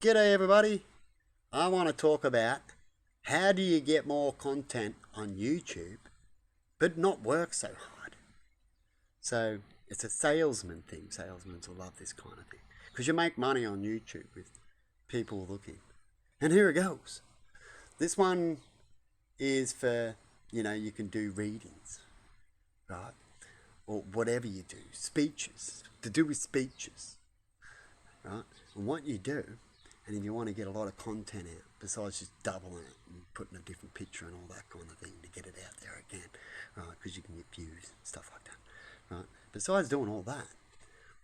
G'day everybody. I want to talk about how do you get more content on YouTube but not work so hard. So it's a salesman thing. Salesmen will love this kind of thing because you make money on YouTube with people looking. And here it goes. This one is for, you can do readings, right? Or whatever you do, speeches, to do with speeches, right? And what you do, and if you want to get a lot of content out, besides just doubling it and putting a different picture and all that kind of thing to get it out there again, right? Because you can get views and stuff like that, right? Besides doing all that,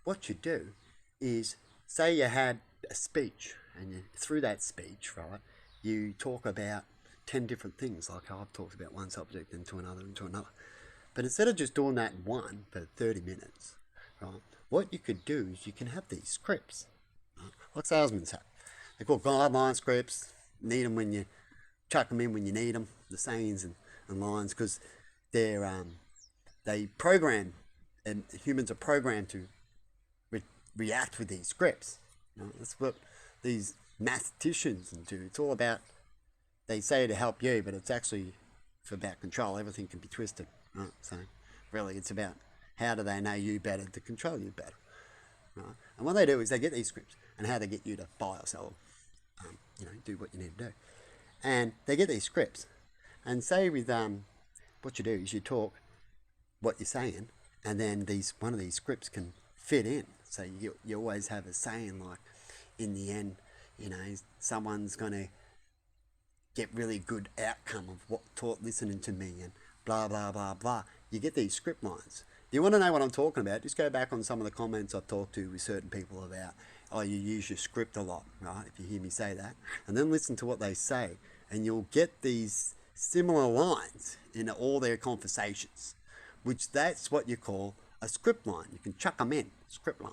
what you do is, say you had a speech, and through that speech, right, you talk about 10 different things, like I've talked about one subject and to another and to another. But instead of just doing that one for 30 minutes, right, what you could do is you can have these scripts, right, like salesmen have. They're called guideline scripts. Need them when you chuck them in when you need them, the sayings and lines, because they program, and humans are programmed to react with these scripts. That's what these mathematicians do. It's all about, they say to help you, but it's actually about control. Everything can be twisted. Right? So really it's about how do they know you better to control you better. Right? And what they do is they get these scripts and how they get you to buy or sell, do what you need to do. And they get these scripts. And say with what you do is you talk what you're saying, and then one of these scripts can fit in. So you always have a saying like, in the end, someone's going to get really good outcome of listening to me and blah, blah, blah, blah. You get these script lines. If you want to know what I'm talking about, just go back on some of the comments I've talked to with certain people about, you use your script a lot, right? If you hear me say that. And then listen to what they say. And you'll get these similar lines in all their conversations, which that's what you call a script line. You can chuck them in, script line.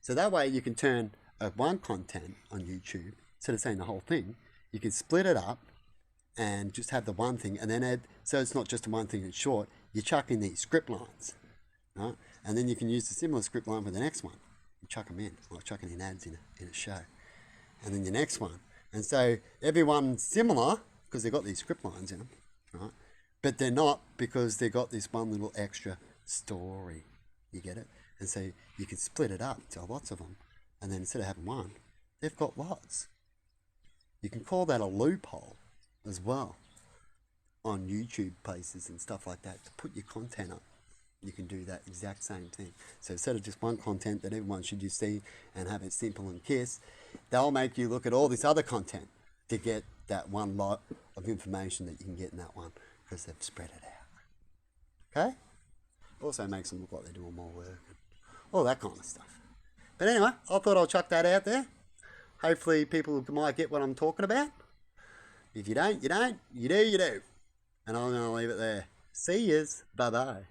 So that way you can turn one content on YouTube, instead of saying the whole thing, you can split it up and just have the one thing, and then add, so it's not just the one thing that's short, you chuck in these script lines, right? And then you can use the similar script line for the next one. You chuck them in, like chucking in ads in a show. And then the next one. And so everyone's similar because they've got these script lines in them, right? But they're not because they've got this one little extra story. You get it? And so you can split it up to lots of them. And then instead of having one, they've got lots. You can call that a loophole as well on YouTube places and stuff like that to put your content up. You can do that exact same thing. So instead of just one content that everyone should just see and have it simple and kiss, they'll make you look at all this other content to get that one lot of information that you can get in that one because they've spread it out. Okay? Also makes them look like they're doing more work and all that kind of stuff. But anyway, I thought I'll chuck that out there. Hopefully people might get what I'm talking about. If you don't, you don't. You do, you do. And I'm going to leave it there. See yous. Bye-bye.